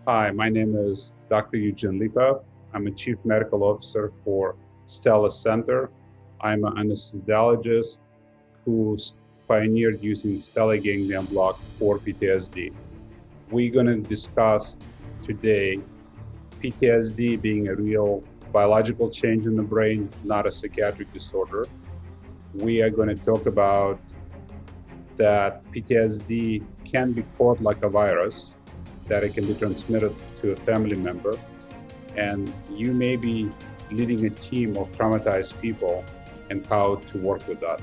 Hi, my name is Dr. Eugene Lipov. I'm a Chief Medical Officer for Stellate Center. I'm an anesthesiologist who's pioneered using stellate ganglion block for PTSD. We're going to discuss today PTSD being a real biological change in the brain, not a psychiatric disorder. We are going to talk about that PTSD can be caught like a virus, that it can be transmitted to a family member, and you may be leading a team of traumatized people and how to work with that.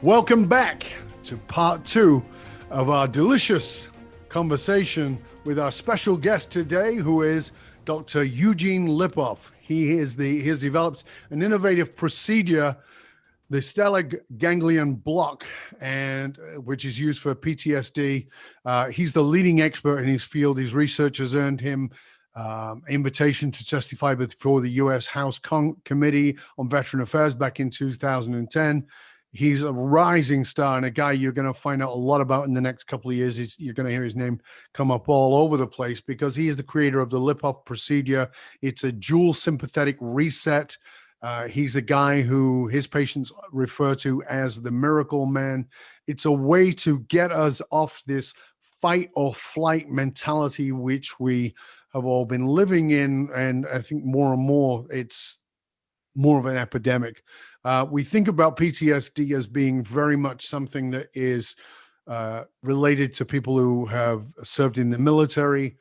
Welcome back to part two of our delicious conversation with our special guest today, who is Dr. Eugene Lipov. He has developed an innovative procedure, the stellate ganglion block, and which is used for PTSD. He's the leading expert in his field. His research has earned him invitation to testify before the U.S. House Committee on Veteran Affairs back in 2010. He's a rising star and a guy you're going to find out a lot about in the next couple of years. You're going to hear his name come up all over the place because he is the creator of the Lipov Procedure. It's a dual sympathetic reset. He's a guy who his patients refer to as the miracle man. It's a way to get us off this fight or flight mentality, which we have all been living in. And I think more and more, it's more of an epidemic. We think about PTSD as being very much something that is related to people who have served in the military.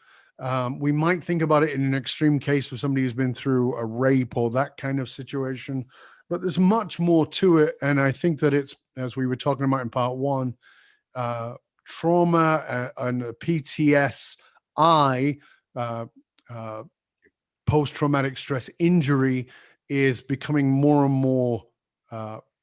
We might think about it in an extreme case of somebody who's been through a rape or that kind of situation, but there's much more to it. And I think that it's, as we were talking about in part one, trauma and PTSI, post-traumatic stress injury, is becoming more and more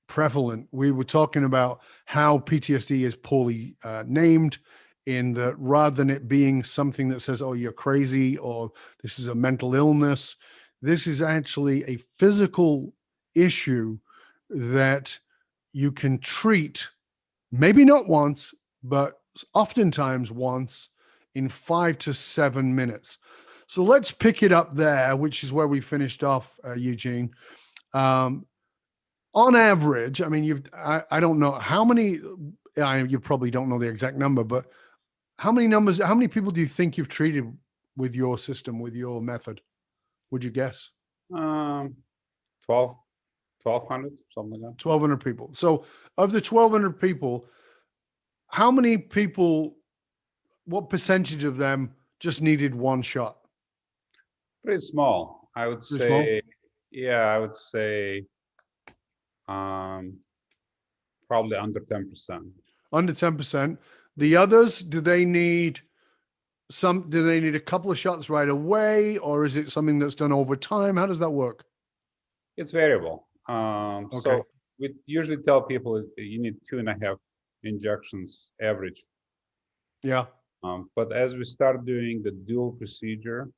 prevalent. We were talking about how PTSD is poorly named, in that rather than it being something that says, oh, you're crazy, or this is a mental illness, this is actually a physical issue that you can treat, maybe not once, but oftentimes once in 5 to 7 minutes. So let's pick it up there, which is where we finished off, Eugene. On average, I mean, I don't know how many, you probably don't know the exact number, but how many people do you think you've treated with your system, with your method? Would you guess? 1,200, something like that. 1,200 people. So of the 1,200 people, how many people, what percentage of them just needed one shot? Pretty small. I would say, small? yeah, I would say probably under 10%. Under 10%. The others, do they need a couple of shots right away, or is it something that's done over time? How does that work? It's variable. Okay. So we usually tell people you need 2.5 injections average. Yeah. But as we start doing the dual procedure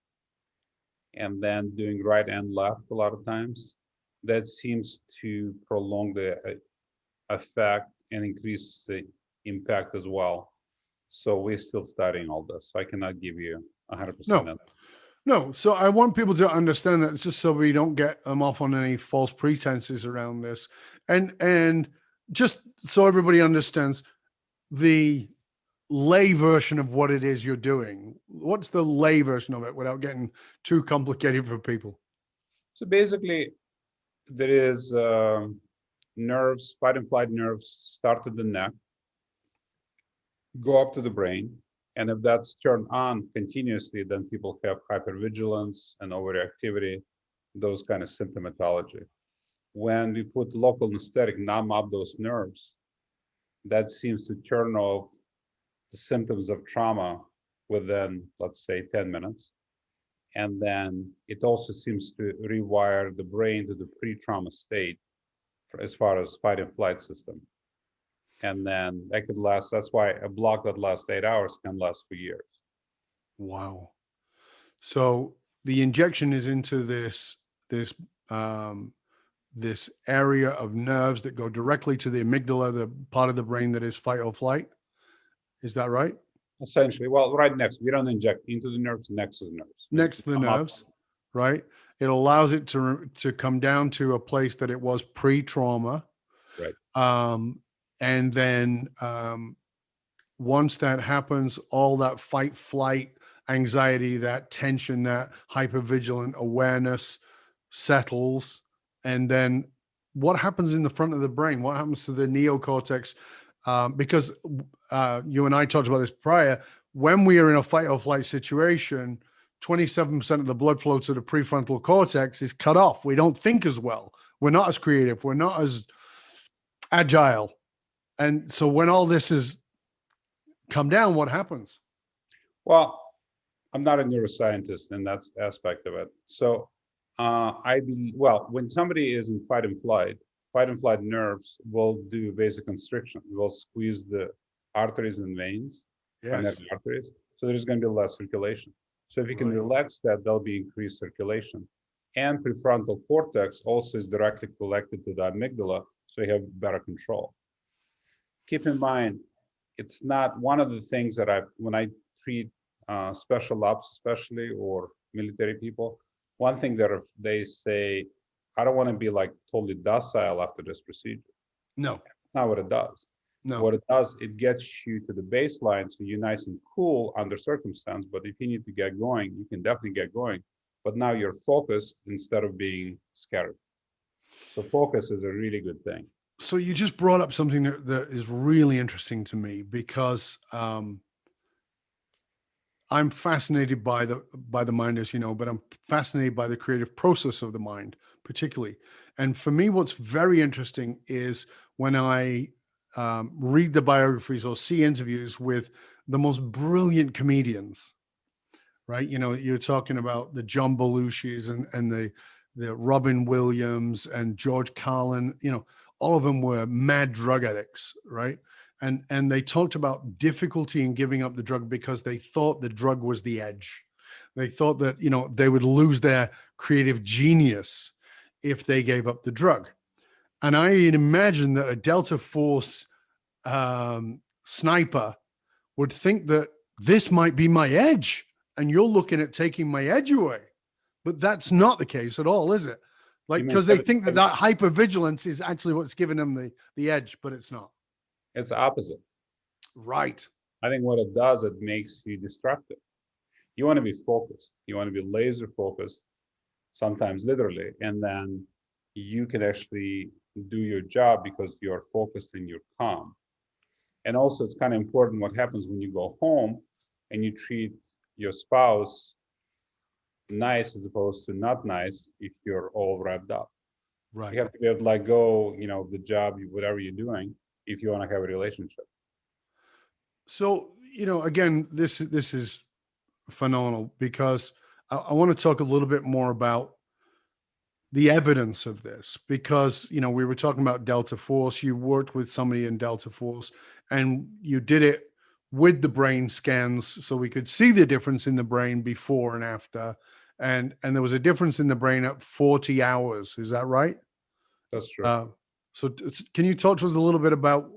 and then doing right and left a lot of times, that seems to prolong the effect and increase the impact as well. So we're still studying all this. So I cannot give you 100%. No. So I want people to understand that, it's just so we don't get them off on any false pretenses around this. And just so everybody understands the lay version of what it is you're doing. What's the lay version of it without getting too complicated for people? So basically, there is nerves, fight and flight nerves start at the neck, go up to the brain. And if that's turned on continuously, then people have hypervigilance and overreactivity, those kind of symptomatology. When we put local anesthetic, numb up those nerves, that seems to turn off the symptoms of trauma within, let's say, 10 minutes. And then it also seems to rewire the brain to the pre-trauma state as far as fight and flight system. And then that could last, that's why a block that lasts 8 hours can last for years. Wow. So the injection is into this area of nerves that go directly to the amygdala, the part of the brain that is fight or flight. Is that right? Essentially, well, right next. We don't inject into the nerves, next to the nerves. Next to the Come up. nerves, right? It allows it to come down to a place that it was pre-trauma. Right. And then once that happens, all that fight, flight, anxiety, that tension, that hypervigilant awareness settles. And then what happens in the front of the brain? What happens to the neocortex? Because you and I talked about this prior. When we are in a fight or flight situation, 27% of the blood flow to the prefrontal cortex is cut off. We don't think as well. We're not as creative. We're not as agile. And so when all this is come down, what happens? Well, I'm not a neuroscientist in that aspect of it. So well, when somebody is in fight and flight nerves will do vasoconstriction. Will squeeze the arteries and veins, primary arteries. So there's going to be less circulation. So if you can relax that, there'll be increased circulation. And prefrontal cortex also is directly connected to the amygdala, so you have better control. Keep in mind, it's not one of the things that when I treat special ops, especially, or military people, one thing that they say, I don't want to be like totally docile after this procedure. No. That's not what it does. No. What it does, it gets you to the baseline, so you're nice and cool under circumstance. But if you need to get going, you can definitely get going. But now you're focused instead of being scattered. So focus is a really good thing. So you just brought up something that is really interesting to me, because I'm fascinated by the mind, as you know, but I'm fascinated by the creative process of the mind, particularly. And for me, what's very interesting is when I read the biographies or see interviews with the most brilliant comedians, right? You know, you're talking about the John Belushis and the Robin Williams and George Carlin, you know, all of them were mad drug addicts, right? And they talked about difficulty in giving up the drug because they thought the drug was the edge. They thought that, you know, they would lose their creative genius if they gave up the drug. And I imagine that a Delta Force sniper would think that this might be my edge, and you're looking at taking my edge away. But that's not the case at all, is it? Like, because they think that hypervigilance is actually what's giving them the edge, but it's not. It's opposite. Right. I think what it does, it makes you destructive. You want to be focused. You want to be laser focused, sometimes literally, and then you can actually do your job because you're focused and you're calm. And also, it's kind of important what happens when you go home and you treat your spouse nice as opposed to not nice if you're all wrapped up. Right. You have to be able to let go, you know, the job, whatever you're doing, if you want to have a relationship. So, you know, again, this is phenomenal, because I want to talk a little bit more about the evidence of this, because, you know, we were talking about Delta Force. You worked with somebody in Delta Force, and you did it with the brain scans, so we could see the difference in the brain before and after. And there was a difference in the brain at 40 hours. Is that right? That's true. So can you talk to us a little bit about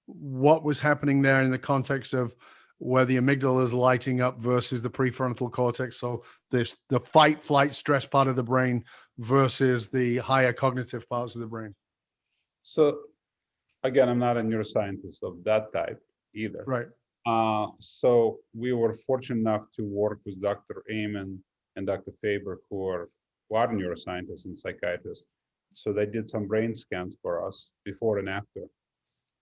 what was happening there in the context of where the amygdala is lighting up versus the prefrontal cortex? So the fight, flight, stress part of the brain versus the higher cognitive parts of the brain. So again, I'm not a neuroscientist of that type either. Right. So we were fortunate enough to work with Dr. Amen and Dr. Faber, who are neuroscientists and psychiatrists. So they did some brain scans for us before and after.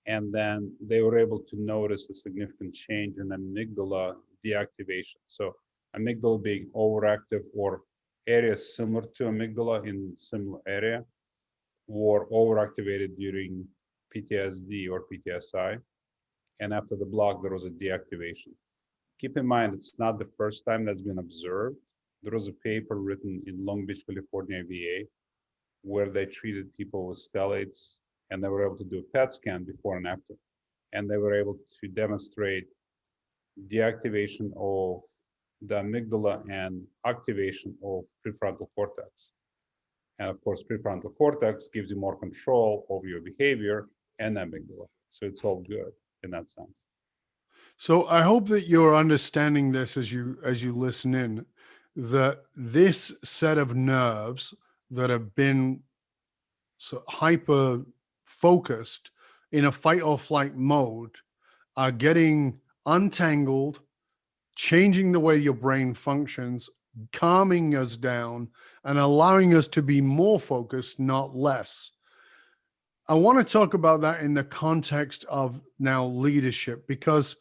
And then they were able to notice a significant change in amygdala deactivation. So amygdala being overactive, or areas similar to amygdala in similar area were overactivated during PTSD or PTSI. And after the block, there was a deactivation. Keep in mind, it's not the first time that's been observed. There was a paper written in Long Beach, California, VA, where they treated people with stellates, and they were able to do a PET scan before and after. And they were able to demonstrate deactivation of the amygdala and activation of prefrontal cortex. And of course, prefrontal cortex gives you more control over your behavior and amygdala. So it's all good in that sense. So I hope that you're understanding this as you listen in, that this set of nerves that have been so hyper focused in a fight or flight mode are getting untangled, changing the way your brain functions, calming us down, and allowing us to be more focused, not less. I want to talk about that in the context of now leadership, because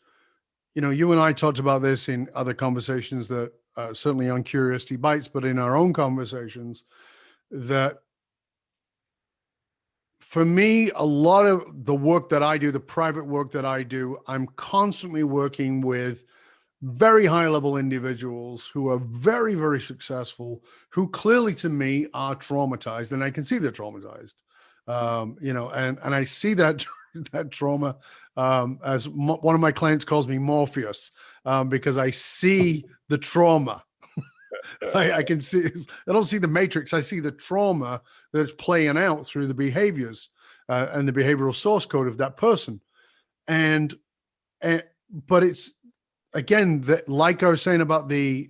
you and I talked about this in other conversations that certainly on Curiosity Bites, but in our own conversations, that for me, a lot of the work that I do, the private work that I do, I'm constantly working with very high level individuals who are very, very successful, who clearly to me are traumatized, and I can see they're traumatized. And I see that that trauma as one of my clients calls me Morpheus, because I see the trauma. I can see, I don't see the matrix. I see the trauma that's playing out through the behaviors and the behavioral source code of that person. And but it's, again, that, like I was saying about the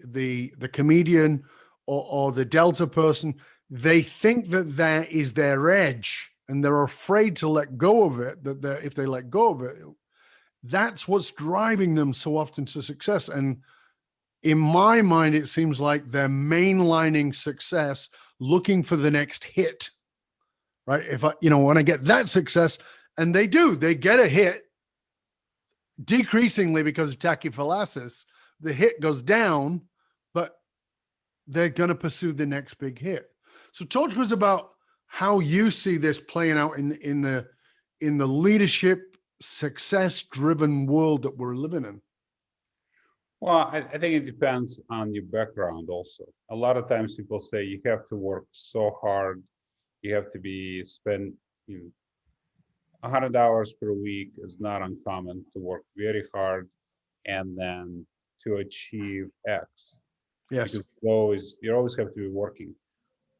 comedian or the Delta person, they think that that is their edge, and they're afraid to let go of it. That if they let go of it, that's what's driving them so often to success. And in my mind, it seems like they're mainlining success, looking for the next hit. Right? If when I get that success, and they get a hit, decreasingly because of tachyphylaxis, the hit goes down, but they're going to pursue the next big hit. So talk to us about how you see this playing out in the leadership success driven world that we're living in. Well, I think it depends on your background also. A lot of times people say you have to work so hard, you have to spend 100 hours per week is not uncommon, to work very hard and then to achieve X. Yes. Because you always have to be working.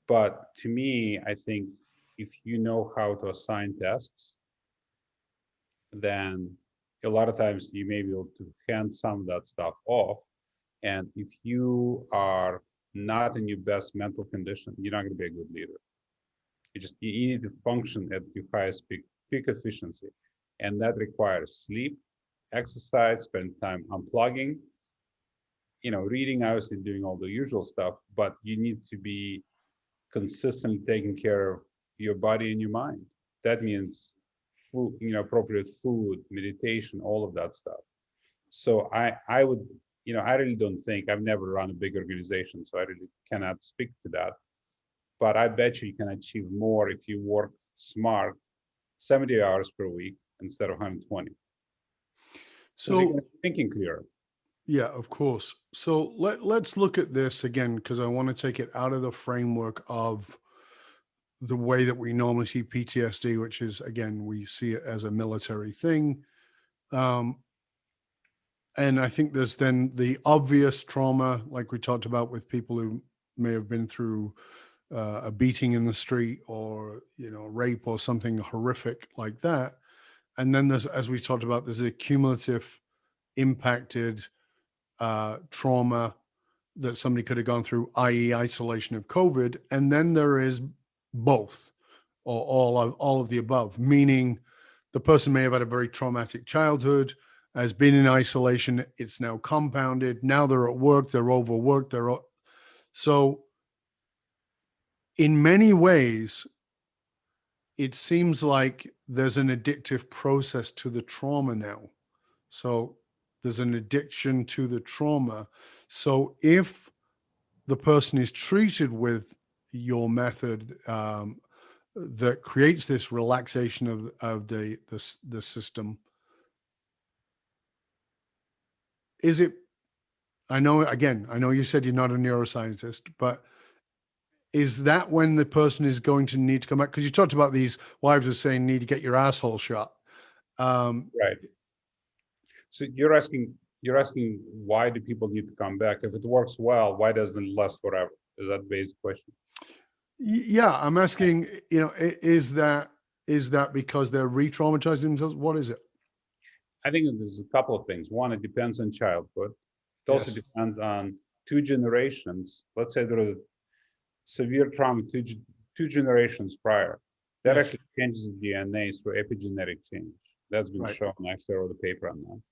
But to me, I think if you know how to assign tasks, then a lot of times you may be able to hand some of that stuff off. And if you are not in your best mental condition, you're not going to be a good leader. You need to function at your highest peak efficiency. And that requires sleep, exercise, spend time unplugging, reading, obviously doing all the usual stuff, but you need to be consistently taking care of your body and your mind. That means food, appropriate food, meditation, all of that stuff. So I would, I really don't think, I've never run a big organization, so I really cannot speak to that. But I bet you can achieve more if you work smart, 70 hours per week instead of 120. So you're thinking clearer. Yeah, of course. So let's look at this again, because I want to take it out of the framework of the way that we normally see PTSD, which is, again, we see it as a military thing. And I think there's then the obvious trauma, like we talked about, with people who may have been through a beating in the street, or rape or something horrific like that. And then there's, as we talked about, there's a cumulative impacted trauma that somebody could have gone through, i.e. isolation of COVID. And then there is both, or all of the above, meaning the person may have had a very traumatic childhood, has been in isolation, it's now compounded, now they're at work, they're overworked, so in many ways, it seems like there's an addictive process to the trauma now. So there's an addiction to the trauma. So if the person is treated with your method that creates this relaxation of the system, is it? I know you said you're not a neuroscientist, but is that when the person is going to need to come back? Because you talked about these wives are saying need to get your asshole shot. Right. So you're asking why do people need to come back? If it works well, why doesn't it last forever? Is that the basic question? Yeah, I'm asking, is that because they're re-traumatizing themselves? What is it? I think there's a couple of things. One, it depends on childhood. It also Yes. depends on two generations. Let's say there was a severe trauma two generations prior. That Yes. actually changes the DNA through epigenetic change. That's been Right. shown. I actually wrote a paper on that.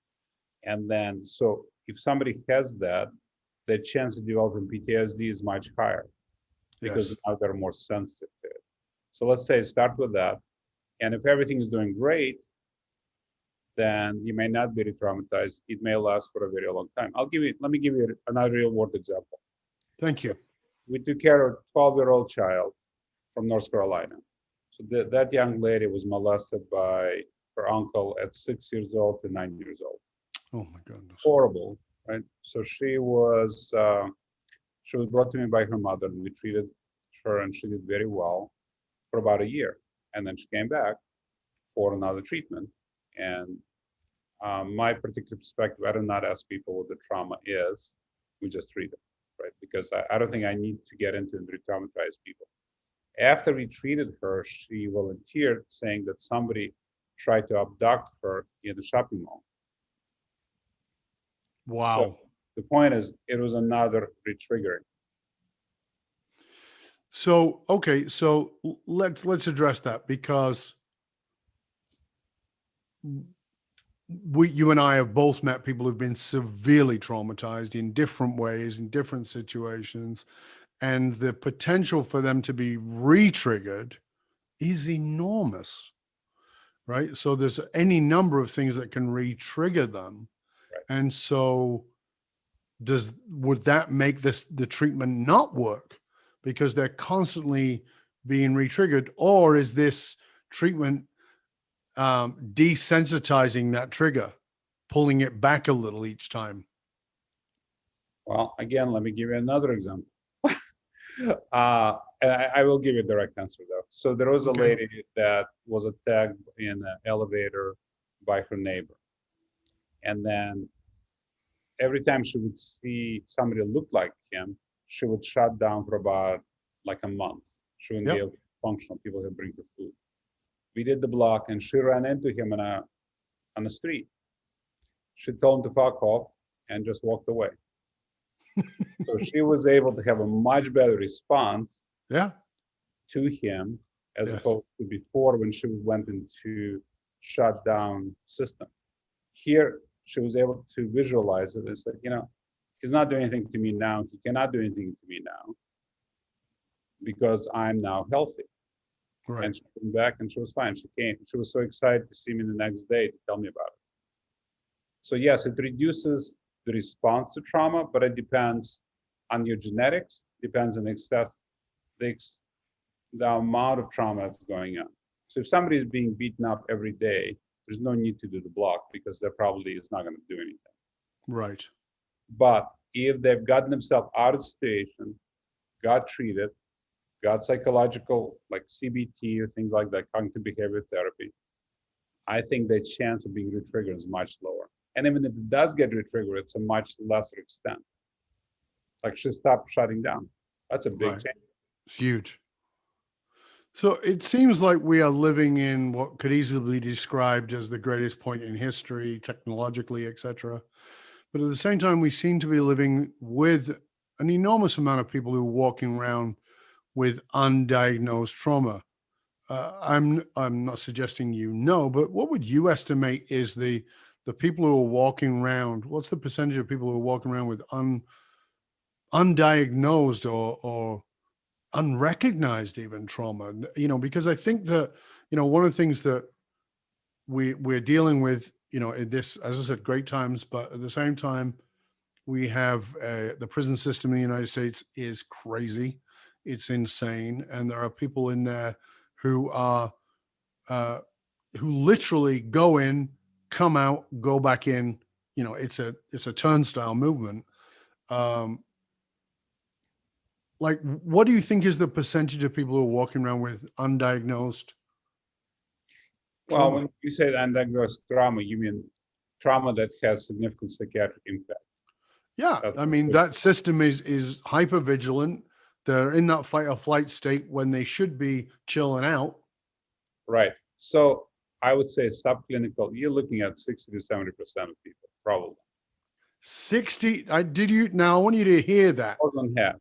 And then, so if somebody has that, the chance of developing PTSD is much higher because Yes. now they're more sensitive to it. So let's say start with that. And if everything is doing great, then you may not be re-traumatized. It may last for a very long time. Let me give you another real world example. Thank So you. we took care of a 12-year-old child from North Carolina. So that young lady was molested by her uncle at 6 years old to 9 years old. Oh my goodness. Horrible, right? So she was brought to me by her mother, and we treated her, and she did very well for about a year. And then she came back for another treatment. And my particular perspective, I do not ask people what the trauma is. We just treat it, right? Because I don't think I need to get into and re-traumatize people. After we treated her, she volunteered saying that somebody tried to abduct her in the shopping mall. So Wow. the point is, it was another re-triggering. So, okay, so let's address that, because you and I have both met people who've been severely traumatized in different ways, in different situations, and the potential for them to be re-triggered is enormous, right? So there's any number of things that can re-trigger them. Right. And so would that make the treatment not work because they're constantly being re-triggered? Or is this treatment desensitizing that trigger, pulling it back a little each time? Well, again, let me give you another example. And I will give you a direct answer though. So there was a Okay. lady that was attacked in an elevator by her neighbor. And then every time she would see somebody look like him, she would shut down for about like a month. She wouldn't be Yep. able to function. People would bring her food. We did the block, and she ran into him on the street. She told him to fuck off and just walked away. So she was able to have a much better response Yeah. to him as Yes. opposed to before when she went into shut down system. Here, she was able to visualize it. It's like, he's not doing anything to me now. He cannot do anything to me now because I'm now healthy. Right. And she came back and she was fine. She was so excited to see me the next day to tell me about it. So yes, it reduces the response to trauma, but it depends on your genetics, depends on the amount of trauma that's going on. So if somebody is being beaten up every day, there's no need to do the block because that probably is not going to do anything. Right. But if they've gotten themselves out of the situation, got treated, got psychological, like CBT or things like that, cognitive behavior therapy, I think the chance of being re-triggered is much lower. And even if it does get re-triggered, it's a much lesser extent. Like she stopped shutting down. That's a big Right. change. It's huge. So it seems like we are living in what could easily be described as the greatest point in history, technologically, etc. But at the same time, we seem to be living with an enormous amount of people who are walking around with undiagnosed trauma. I'm not suggesting but what would you estimate is the people who are walking around? What's the percentage of people who are walking around with undiagnosed or unrecognized even trauma? Because I think that one of the things that we're dealing with, in this, as I said, great times, but at the same time, we have the prison system in the United States is crazy. It's insane. And there are people in there who are, who literally go in, come out, go back in. It's a turnstile movement. Um, like, what do you think is the percentage of people who are walking around with undiagnosed Well, trauma? when you say undiagnosed trauma, you mean trauma that has significant psychiatric impact. Yeah, That's I mean that system is hyper vigilant. They're in that fight or flight state when they should be chilling out. right. So I would say subclinical, you're looking at 60 to 70% of people, probably. 60, now I want you to hear that. More than half.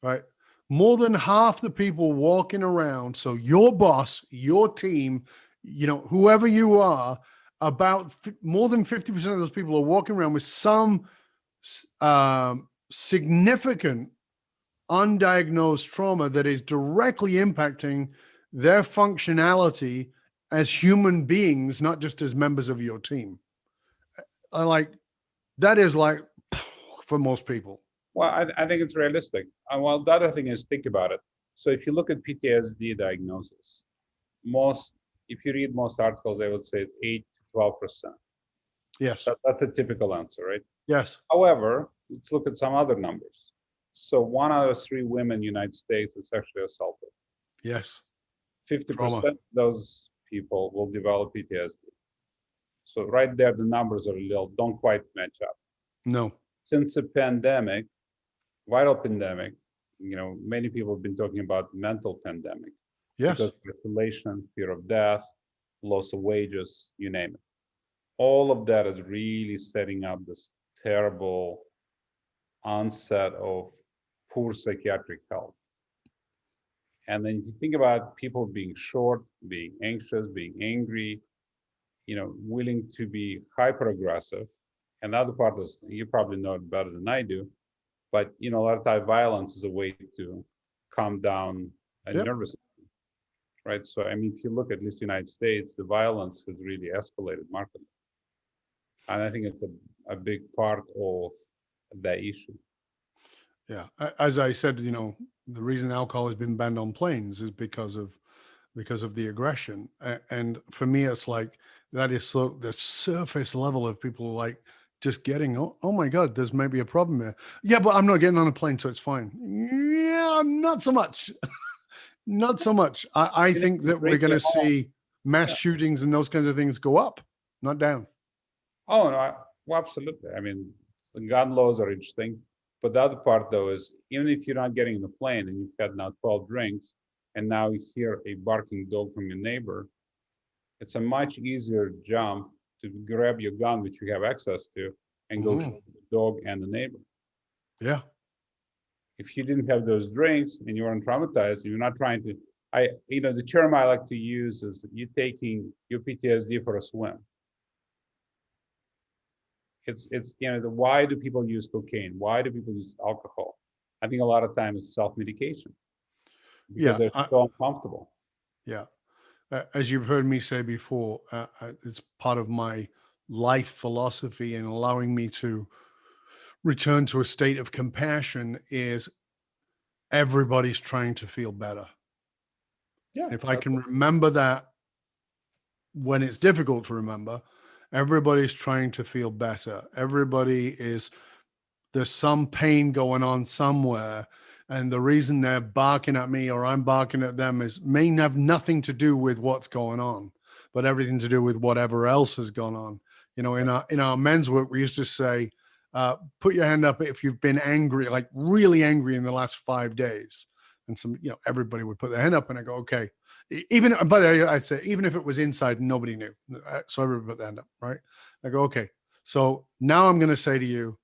Right? More than half the people walking around. So your boss, your team, whoever you are, more than 50% of those people are walking around with some significant undiagnosed trauma that is directly impacting their functionality as human beings, not just as members of your team. That is like for most people. Well, I think it's realistic. Well, the other thing is, think about it. So if you look at PTSD diagnosis, if you read most articles, they would say it's 8 to 12%. Yes. That's a typical answer, right? Yes. However, let's look at some other numbers. So 1 out of 3 women in the United States is sexually assaulted. Yes. 50% of those people will develop PTSD. So right there, the numbers don't quite match up. No. Since the pandemic, viral pandemic, many people have been talking about mental pandemic. Yes. Because of isolation, fear of death, loss of wages, you name it. All of that is really setting up this terrible onset of poor psychiatric health. And then if you think about people being short, being anxious, being angry, willing to be hyper aggressive. And the other part is, you probably know it better than I do, but a lot of times violence is a way to calm down a nervous system, right? So I mean, if you look at least the United States, the violence has really escalated markedly. And I think it's a big part of that issue. Yeah. As I said, the reason alcohol has been banned on planes is because of the aggression. And for me, it's like, that is the surface level of people like just getting, oh my God, there's maybe a problem here. Yeah, but I'm not getting on a plane, so it's fine. Yeah, not so much. Not so much. I think that we're going to see mass shootings and those kinds of things go up, not down. Oh, no, well, absolutely. I mean, the gun laws are interesting. But the other part, though, is even if you're not getting on the plane and you've had now 12 drinks, and now you hear a barking dog from your neighbor, it's a much easier jump to grab your gun, which you have access to, and go shoot the dog and the neighbor. Yeah. If you didn't have those drinks and you weren't traumatized, you're not trying to, the term I like to use is you taking your PTSD for a swim. It's why do people use cocaine? Why do people use alcohol? I think a lot of times it's self-medication because they're so uncomfortable. Yeah. As you've heard me say before, it's part of my life philosophy and allowing me to return to a state of compassion is everybody's trying to feel better. Yeah. If I can remember that when it's difficult to remember, everybody's trying to feel better. There's some pain going on somewhere. And the reason they're barking at me or I'm barking at them may have nothing to do with what's going on, but everything to do with whatever else has gone on. In our men's work, we used to say, put your hand up if you've been angry, like really angry in the last 5 days. And everybody would put their hand up and I go, okay. I'd say, even if it was inside, nobody knew. So everybody put their hand up, right? I go, okay. So now I'm going to say to you,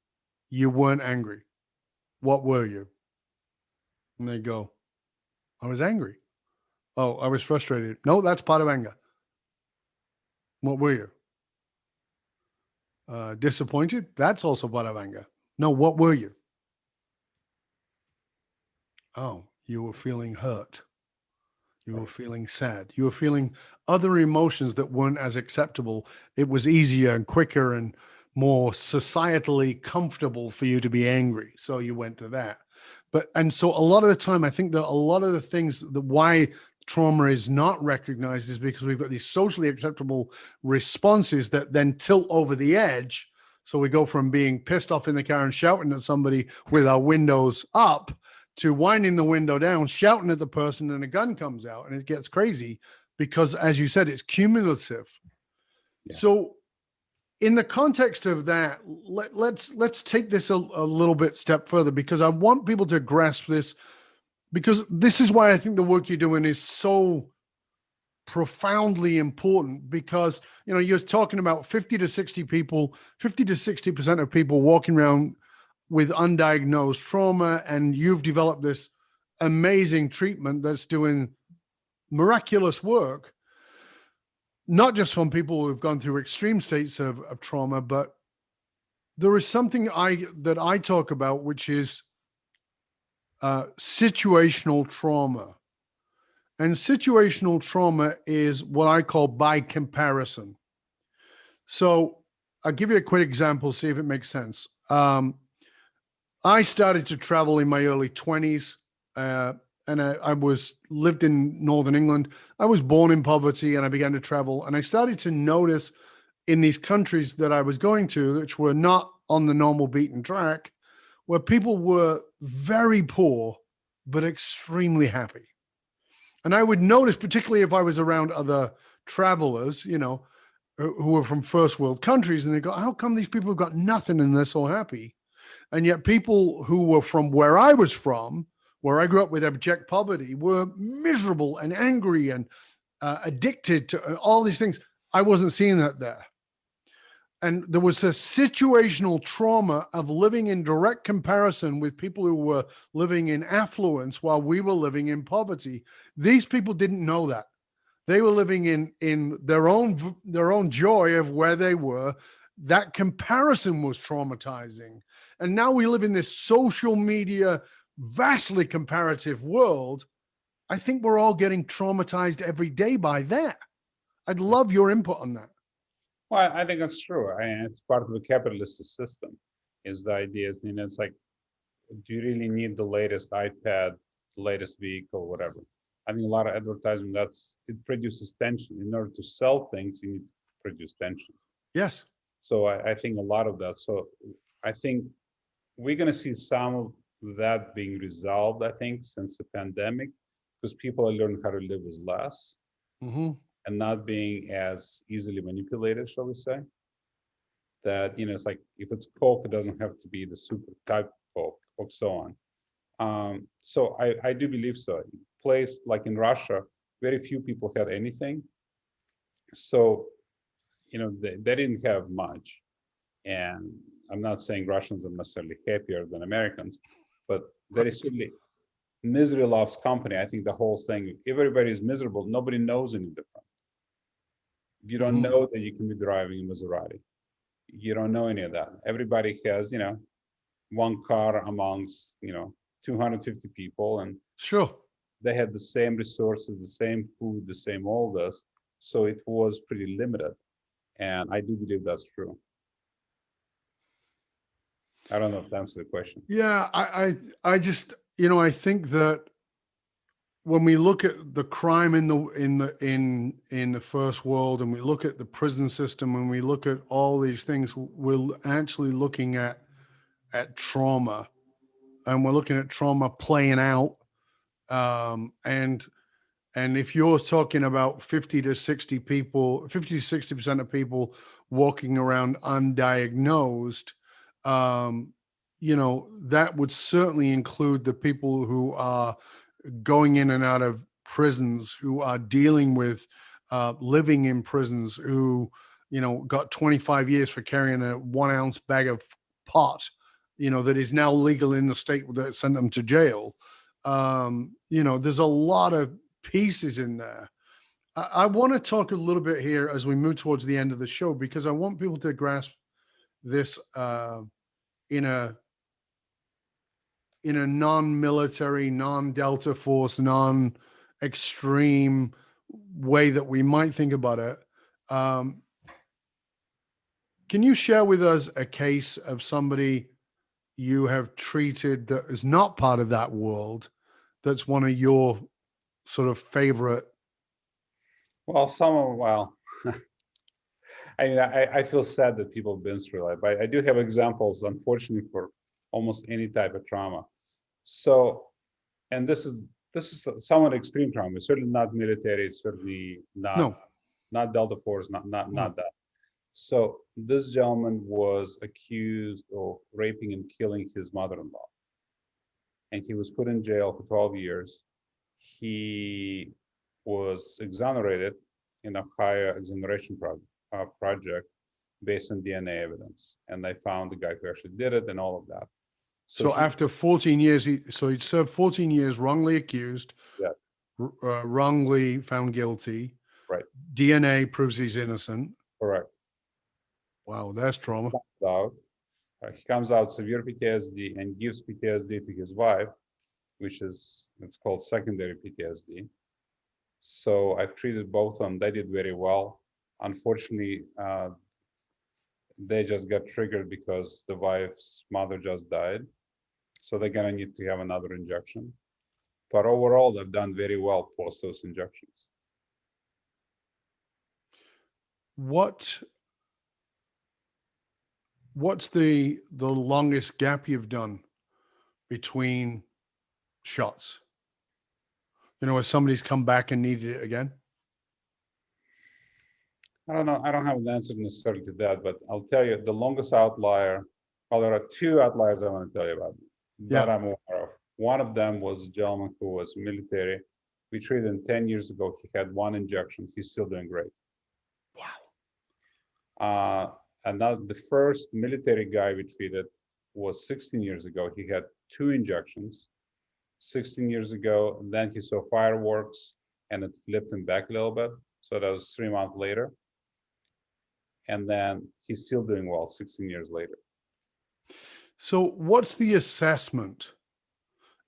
you weren't angry. What were you? And they go, I was angry. Oh, I was frustrated. No, that's part of anger. What were you? Disappointed? That's also part of anger. No, what were you? Oh, you were feeling hurt. You were feeling sad. You were feeling other emotions that weren't as acceptable. It was easier and quicker and more societally comfortable for you to be angry. So you went to that. And so a lot of the time, I think that a lot of the things that why trauma is not recognized is because we've got these socially acceptable responses that then tilt over the edge. So we go from being pissed off in the car and shouting at somebody with our windows up to winding the window down, shouting at the person, and a gun comes out, and it gets crazy because, as you said, it's cumulative. Yeah. So in the context of that, let's take this a little bit step further, because I want people to grasp this, because this is why I think the work you're doing is so profoundly important because, you know, you're talking about 50 to 60% of people walking around with undiagnosed trauma, and you've developed this amazing treatment that's doing miraculous work, not just from people who've gone through extreme states of trauma, but there is something that I talk about, which is situational trauma. And situational trauma is what I call by comparison. So I'll give you a quick example, see if it makes sense. I started to travel in my early 20s, and I lived in Northern England. I was born in poverty, and I began to travel, and I started to notice in these countries that I was going to, which were not on the normal beaten track, where people were very poor, but extremely happy. And I would notice, particularly if I was around other travelers, you know, who were from first world countries, and they go, how come these people have got nothing and they're so happy? And yet people who were from where I was from, where I grew up with abject poverty, were miserable and angry and addicted to all these things. I wasn't seeing that there. And there was a situational trauma of living in direct comparison with people who were living in affluence while we were living in poverty. These people didn't know that. They were living in their own joy of where they were. That comparison was traumatizing. And now we live in this social media, vastly comparative world. I think we're all getting traumatized every day by that. I'd love your input on that. Well, I think that's true. It's part of the capitalist system. Is the idea is, you know, it's like, do you really need the latest iPad, the latest vehicle, whatever? I think a lot of advertising, it produces tension. In order to sell things, you need to produce tension. Yes. So I think a lot of that. So I think we're going to see some of that being resolved, I think, since the pandemic, because people are learning how to live with less. Mm-hmm. And not being as easily manipulated, shall we say? That, you know, it's like, if it's Coke, it doesn't have to be the super type Coke, or so on. So I do believe so. Place like in Russia, very few people had anything. So, you know, they didn't have much. And I'm not saying Russians are necessarily happier than Americans, but there is certainly misery loves company. I think the whole thing, if everybody's miserable, nobody knows any different. You don't know that you can be driving a Maserati. You don't know any of that. Everybody has, you know, one car amongst, you know, 250 people, and sure, they had the same resources, the same food, the same all this. So it was pretty limited. And I do believe that's true. I don't know if that answers the question. Yeah, I just, you know, I think that when we look at the crime in the first world, and we look at the prison system, and we look at all these things, we're actually looking at trauma, and we're looking at trauma playing out. And if you're talking about 50 to 60% of people walking around undiagnosed, you know, that would certainly include the people who are going in and out of prisons, who are dealing with living in prisons, who, you know, got 25 years for carrying a 1 ounce bag of pot, you know, that is now legal in the state that sent them to jail. You know, there's a lot of pieces in there. I want to talk a little bit here as we move towards the end of the show, because I want people to grasp this in a non-military, non-Delta Force, non-extreme way that we might think about it. Can you share with us a case of somebody you have treated that is not part of that world, that's one of your sort of favorite? Well, I feel sad that people have been through it, but I do have examples, unfortunately, for almost any type of trauma. So, and this is somewhat extreme trauma. It's certainly not military. It's certainly not Delta Force. Not that. So this gentleman was accused of raping and killing his mother-in-law, and he was put in jail for 12 years. He was exonerated in a higher exoneration project based on DNA evidence. And they found the guy who actually did it and all of that. So after 14 years, he served 14 years wrongly accused, yeah, wrongly found guilty. right, DNA proves he's innocent. correct. Wow, that's trauma. He comes out severe PTSD and gives PTSD to his wife, which is, it's called secondary PTSD. So I've treated both of them. They did very well. Unfortunately, they just got triggered because the wife's mother just died. So they're gonna need to have another injection. But overall, they've done very well post those injections. What's the longest gap you've done between shots? You know, if somebody's come back and needed it again? I don't know. I don't have an answer necessarily to that, but I'll tell you the longest outlier. Well, there are two outliers I want to tell you about that I'm aware of. One of them was a gentleman who was military. We treated him 10 years ago. He had one injection. He's still doing great. Wow. And now the first military guy we treated was 16 years ago. He had 2 injections 16 years ago. And then he saw fireworks and it flipped him back a little bit. So that was 3 months later. And then he's still doing well 16 years later. So what's the assessment?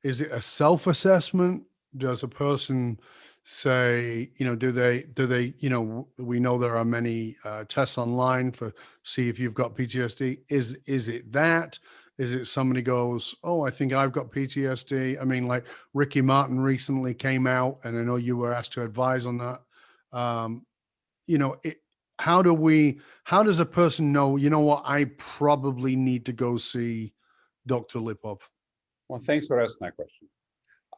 Is it a self-assessment? Does a person say, you know, do they, you know, we know there are many tests online for see if you've got PTSD. Is it that? Is it somebody goes, oh, I think I've got PTSD? I mean, like Ricky Martin recently came out, and I know you were asked to advise on that. You know, how does a person know, you know what, I probably need to go see Dr. Lipov? Well, thanks for asking that question.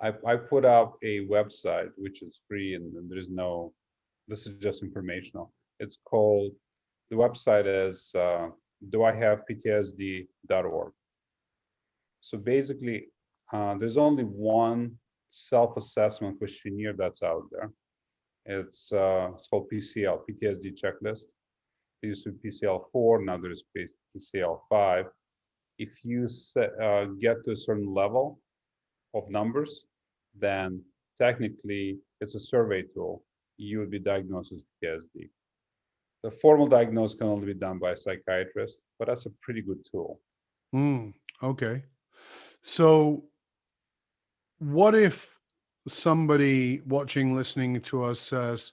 I put up a website which is free and there is no, this is just informational. It's called, the website is doihaveptsd.org. So basically, there's only one self-assessment questionnaire that's out there. It's called PCL, PTSD checklist. There used to be PCL4, now there's PCL5. If you get to a certain level of numbers, then technically it's a survey tool. You would be diagnosed with PTSD. The formal diagnosis can only be done by a psychiatrist, but that's a pretty good tool. Okay. So what if somebody watching, listening to us says,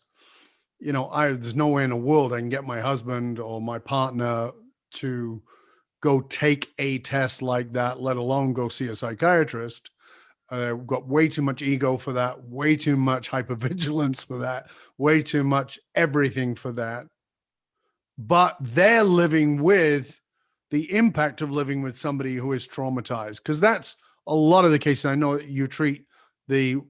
you know, there's no way in the world I can get my husband or my partner to go take a test like that, let alone go see a psychiatrist. We've got way too much ego for that, way too much hypervigilance for that, way too much everything for that. But they're living with the impact of living with somebody who is traumatized, because that's a lot of the cases. I know that you treat the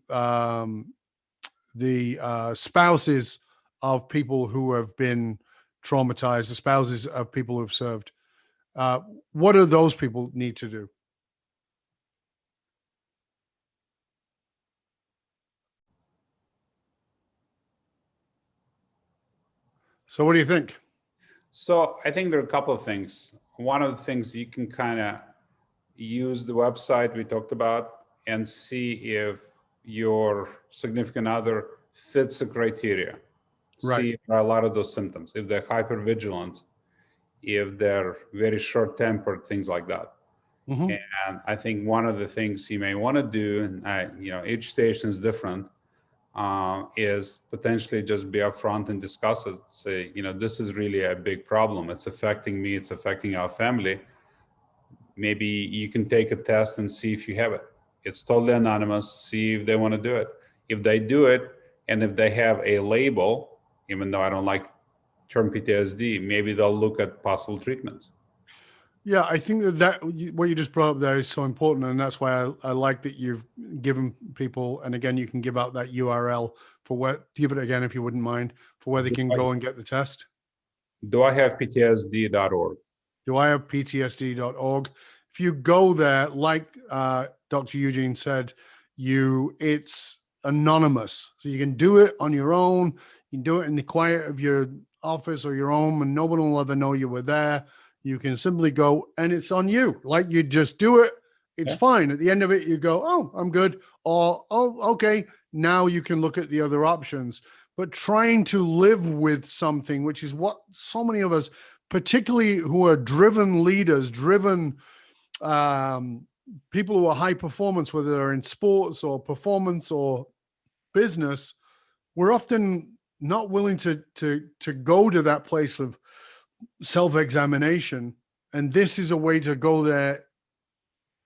spouses of people who have been traumatized, the spouses of people who have served. What do those people need to do? So what do you think? So I think there are a couple of things. One of the things you can kind of use the website we talked about and see if your significant other fits the criteria. Right. See if there are a lot of those symptoms, if they're hypervigilant, if they're very short-tempered, things like that. Mm-hmm. And I think one of the things you may want to do, and you know, each station is different, is potentially just be upfront and discuss it. Say, you know, this is really a big problem. It's affecting me. It's affecting our family. Maybe you can take a test and see if you have it. It's totally anonymous. See if they want to do it. If they do it, and if they have a label, even though I don't like term PTSD, maybe they'll look at possible treatments. Yeah, I think that what you just brought up there is so important, and that's why I like that you've given people. And again, you can give out that URL for where. Give it again if you wouldn't mind, for where they can go and get the test. Doihaveptsd.org. Doihaveptsd.org. If you go there, like Dr. Eugene said, it's anonymous. So you can do it on your own. You can do it in the quiet of your office or your home, and no one will ever know you were there. You can simply go, and it's on you. Like, you just do it. It's fine. At the end of it, you go, oh, I'm good. Or, oh, okay. Now you can look at the other options. But trying to live with something, which is what so many of us, particularly who are driven leaders, driven people who are high performance, whether they're in sports or performance or business, we're often not willing to go to that place of self-examination. And this is a way to go there,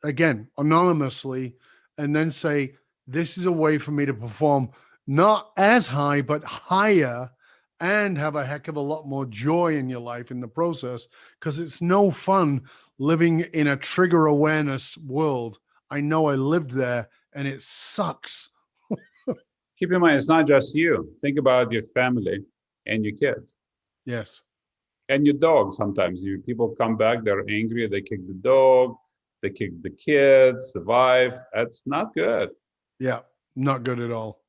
again, anonymously, and then say, this is a way for me to perform not as high, but higher, and have a heck of a lot more joy in your life in the process, because it's no fun living in a trigger awareness world. I know I lived there, and it sucks. Keep in mind, it's not just you. Think about your family and your kids. Yes. And your dog. Sometimes people come back, they're angry, they kick the dog, they kick the kids, the wife. That's not good. Yeah, not good at all.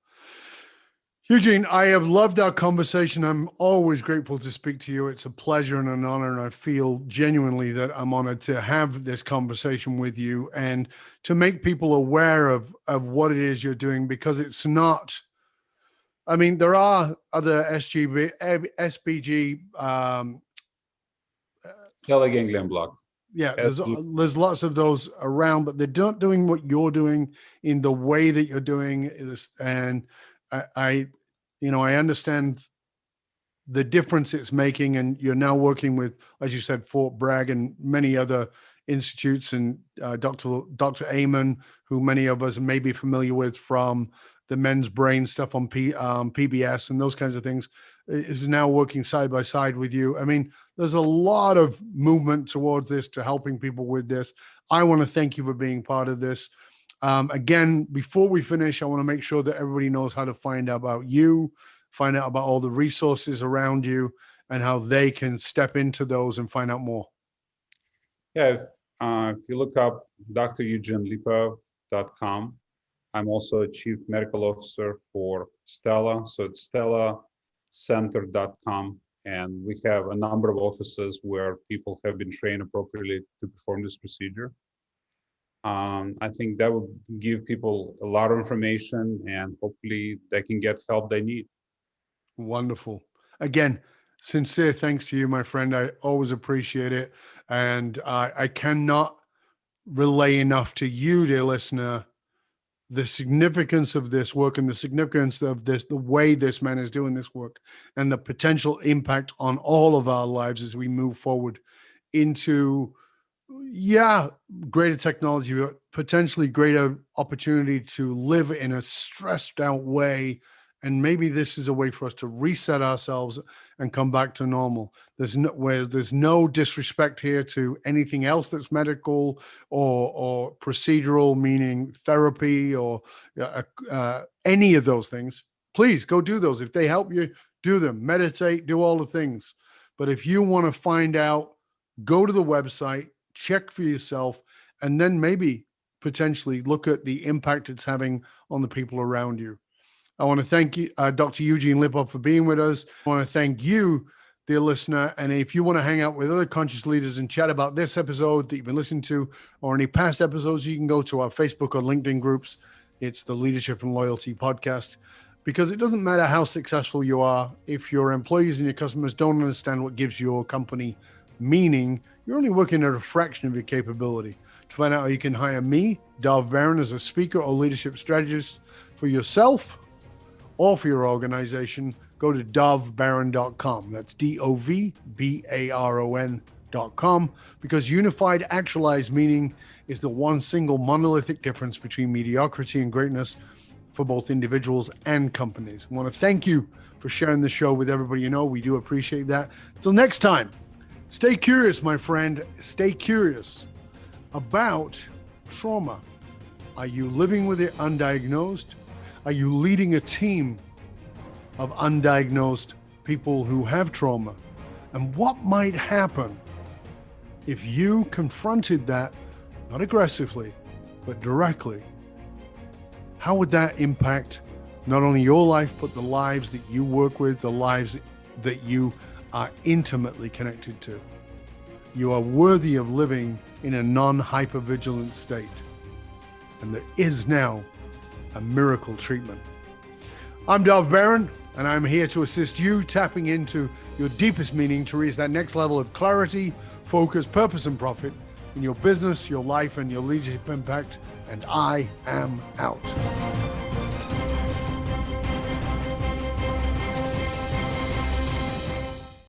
Eugene, I have loved our conversation. I'm always grateful to speak to you. It's a pleasure and an honor, and I feel genuinely that I'm honored to have this conversation with you and to make people aware of what it is you're doing, because it's not, I mean, there are other SBG. Ganglion block. Yeah, there's lots of those around, but they're not doing what you're doing in the way that you're doing this. And I understand the difference it's making, and you're now working with, as you said, Fort Bragg and many other institutes, and Dr. Amen, who many of us may be familiar with from the men's brain stuff on PBS and those kinds of things, is now working side by side with you. I mean, there's a lot of movement towards this, to helping people with this. I want to thank you for being part of this. Again, before we finish, I want to make sure that everybody knows how to find out about you, find out about all the resources around you, and how they can step into those and find out more. Yeah, if you look up drueugenelipov.com, I'm also a chief medical officer for Stella. So it's stellacenter.com. And we have a number of offices where people have been trained appropriately to perform this procedure. I think that would give people a lot of information, and hopefully they can get help they need. Wonderful. Again, sincere thanks to you, my friend. I always appreciate it. And I cannot relay enough to you, dear listener, the significance of this work and the significance of this, the way this man is doing this work, and the potential impact on all of our lives as we move forward into, greater technology, but potentially greater opportunity to live in a stressed out way. And maybe this is a way for us to reset ourselves and come back to normal. There's no disrespect here to anything else that's medical or procedural, meaning therapy or any of those things. Please go do those. If they help you, do them. Meditate, do all the things. But if you want to find out, go to the website, check for yourself, and then maybe potentially look at the impact it's having on the people around you. I want to thank you, Dr. Eugene Lipov, for being with us. I want to thank you, dear listener. And if you want to hang out with other conscious leaders and chat about this episode that you've been listening to, or any past episodes, you can go to our Facebook or LinkedIn groups. It's the Leadership and Loyalty Podcast. Because it doesn't matter how successful you are, if your employees and your customers don't understand what gives your company meaning, you're only working at a fraction of your capability. To find out how you can hire me, Dov Baron, as a speaker or leadership strategist for yourself or for your organization, go to dovbaron.com. That's DOVBARON.com, because unified actualized meaning is the one single monolithic difference between mediocrity and greatness for both individuals and companies. I want to thank you for sharing the show with everybody you know. We do appreciate that. Till next time, stay curious, my friend. Stay curious about trauma. Are you living with it undiagnosed? Are you leading a team of undiagnosed people who have trauma? And what might happen if you confronted that, not aggressively, but directly? How would that impact not only your life, but the lives that you work with, the lives that you are intimately connected to. You are worthy of living in a non-hypervigilant state. And there is now a miracle treatment. I'm Dov Baron, and I'm here to assist you tapping into your deepest meaning to reach that next level of clarity, focus, purpose, and profit in your business, your life, and your leadership impact. And I am out.